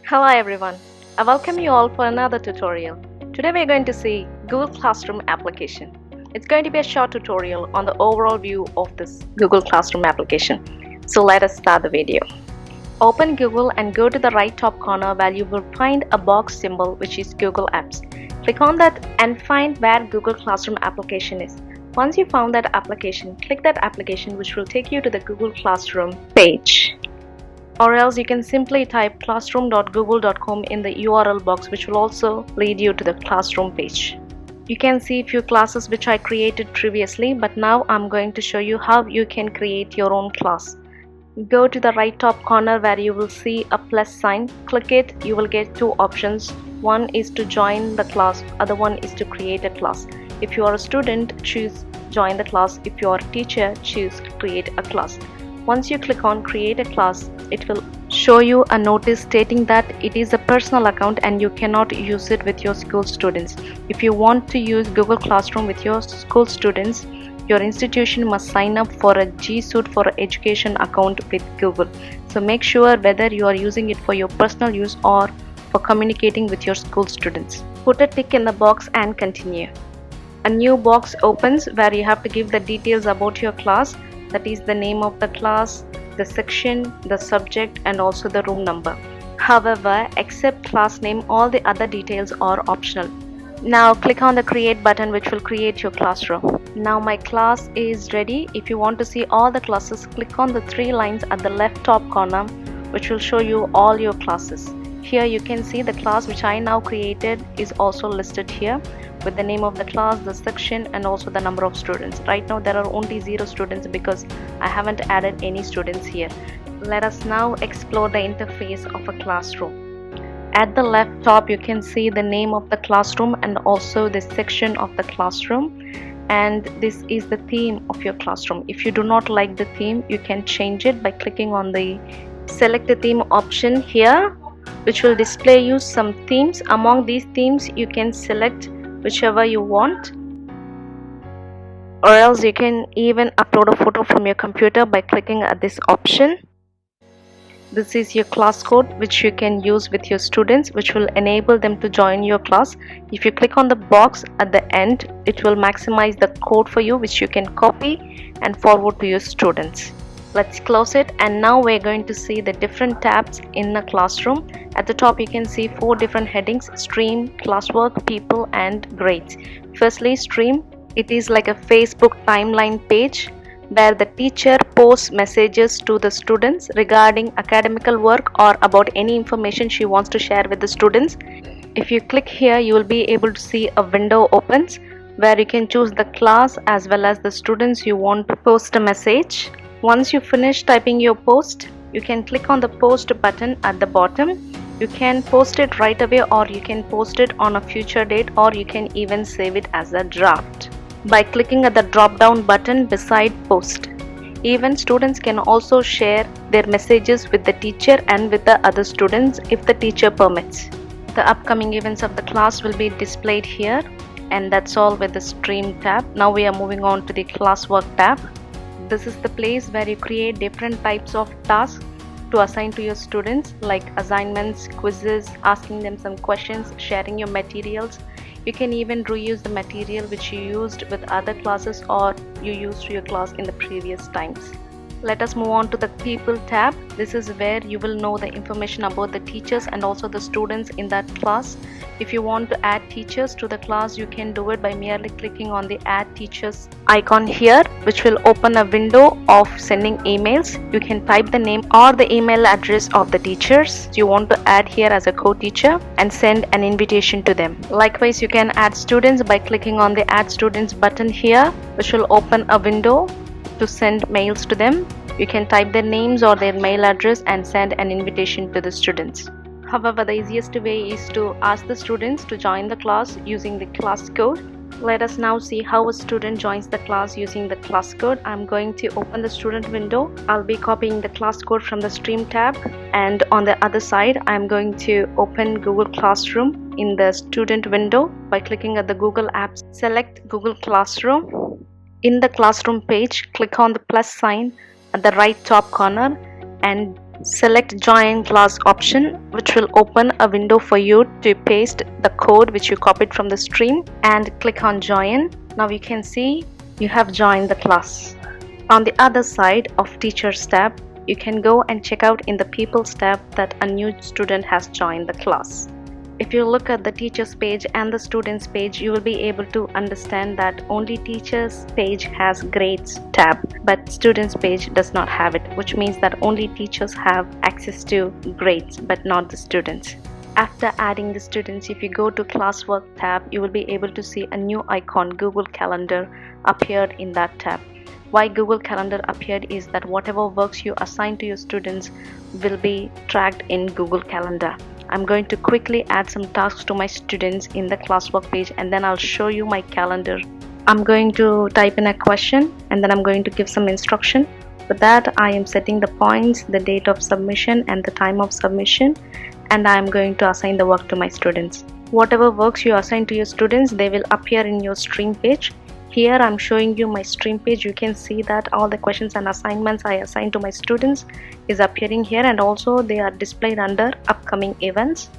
Hello everyone, I welcome you all for another tutorial. Today we are going to see Google Classroom application. It's going to be a short tutorial on the overall view of this Google Classroom application. So let us start the video. Open Google and go to the right top corner where you will find a box symbol which is Google Apps. Click on that and find where Google Classroom application is. Once you found that application, click that application which will take you to the Google Classroom page. Or else you can simply type classroom.google.com in the URL box, which will also lead you to the classroom page. You can see a few classes which I created previously, but now I'm going to show you how you can create your own class. Go to the right top corner where you will see a plus sign. Click it, you will get two options. One is to join the class, other one is to create a class. If you are a student, choose join the class. If you are a teacher, choose create a class. Once you click on create a class, it will show you a notice stating that it is a personal account and you cannot use it with your school students. If you want to use Google Classroom with your school students, your institution must sign up for a G Suite for Education account with Google. So make sure whether you are using it for your personal use or for communicating with your school students. Put a tick in the box and continue. A new box opens where you have to give the details about your class, that is the name of the class, the section, the subject and also the room number. However, except class name, all the other details are optional. Now click on the create button which will create your classroom. Now my class is ready. If you want to see all the classes, click on the three lines at the left top corner which will show you all your classes. Here you can see the class which I now created is also listed here with the name of the class, the section and also the number of students. Right now there are only 0 students because I haven't added any students here. Let us now explore the interface of a classroom. At the left top you can see the name of the classroom and also the section of the classroom, and this is the theme of your classroom. If you do not like the theme, you can change it by clicking on the select the theme option here, which will display you some themes. Among these themes you can select whichever you want, or else you can even upload a photo from your computer by clicking at this option. This is your class code which you can use with your students, which will enable them to join your class. If you click on the box at the end, it will maximize the code for you, which you can copy and forward to your students. Let's close it, and now we're going to see the different tabs in the classroom. At the top you can see 4 different headings: stream, classwork, people and grades. Firstly, stream. It is like a Facebook timeline page where the teacher posts messages to the students regarding academical work or about any information she wants to share with the students. If you click here, you will be able to see a window opens where you can choose the class as well as the students you want to post a message. Once you finish typing your post, you can click on the post button at the bottom. You can post it right away, or you can post it on a future date, or you can even save it as a draft by clicking at the drop down button beside post. Even students can also share their messages with the teacher and with the other students if the teacher permits. The upcoming events of the class will be displayed here, and that's all with the stream tab. Now we are moving on to the classwork tab. This is the place where you create different types of tasks to assign to your students, like assignments, quizzes, asking them some questions, sharing your materials. You can even reuse the material which you used with other classes or you used to your class in the previous times. Let us move on to the people tab. This is where you will know the information about the teachers and also the students in that class. If you want to add teachers to the class, you can do it by merely clicking on the add teachers icon here, which will open a window of sending emails. You can type the name or the email address of the teachers you want to add here as a co-teacher and send an invitation to them. Likewise, you can add students by clicking on the add students button here, which will open a window to send mails to them. You can type their names or their mail address and send an invitation to the students. However, the easiest way is to ask the students to join the class using the class code. Let us now see how a student joins the class using the class code. I'm going to open the student window. I'll be copying the class code from the stream tab, and on the other side I'm going to open Google Classroom in the student window by clicking at the Google Apps. Select Google Classroom. In the classroom page, click on the plus sign at the right top corner and Select Join Class option, which will open a window for you to paste the code which you copied from the stream, and click on Join. Now you can see you have joined the class. On the other side of Teachers tab, you can go and check out in the People's tab that a new student has joined the class. If you look at the teachers page and the students page, you will be able to understand that only teachers page has grades tab, but students page does not have it, which means that only teachers have access to grades but not the students. After adding the students, if you go to classwork tab, you will be able to see a new icon, Google Calendar, appeared in that tab. Why Google Calendar appeared is that whatever works you assign to your students will be tracked in Google Calendar. I'm going to quickly add some tasks to my students in the classwork page, and then I'll show you my calendar. I'm going to type in a question and then I'm going to give some instruction. For that, I am setting the points, the date of submission and the time of submission, and I'm going to assign the work to my students. Whatever works you assign to your students, they will appear in your stream page. Here I'm showing you my stream page. You can see that all the questions and assignments I assigned to my students is appearing here, and also they are displayed under upcoming events.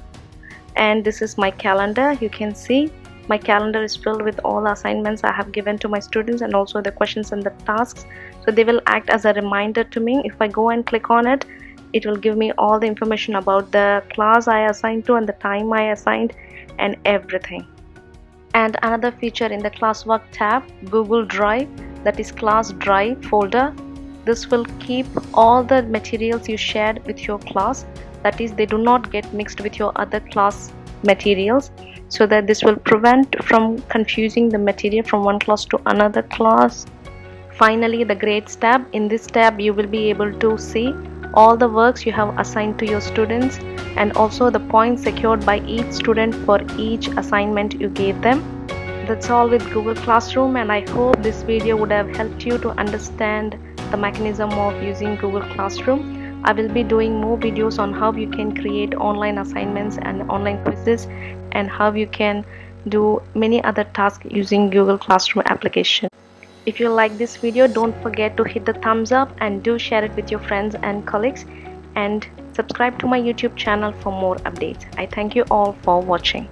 And this is my calendar. You can see my calendar is filled with all assignments I have given to my students and also the questions and the tasks. So they will act as a reminder to me. If I go and click on it, it will give me all the information about the class I assigned to and the time I assigned and everything. And another feature in the classwork tab, Google Drive, that is class drive folder. This will keep all the materials you shared with your class, that is they do not get mixed with your other class materials, so that this will prevent from confusing the material from one class to another class. Finally, the grades tab. In this tab you will be able to see all the works you have assigned to your students and also the points secured by each student for each assignment you gave them. That's all with Google Classroom, and I hope this video would have helped you to understand the mechanism of using Google Classroom. I will be doing more videos on how you can create online assignments and online quizzes and how you can do many other tasks using Google Classroom application. If you like this video, don't forget to hit the thumbs up and do share it with your friends and colleagues, and subscribe to my YouTube channel for more updates. I thank you all for watching.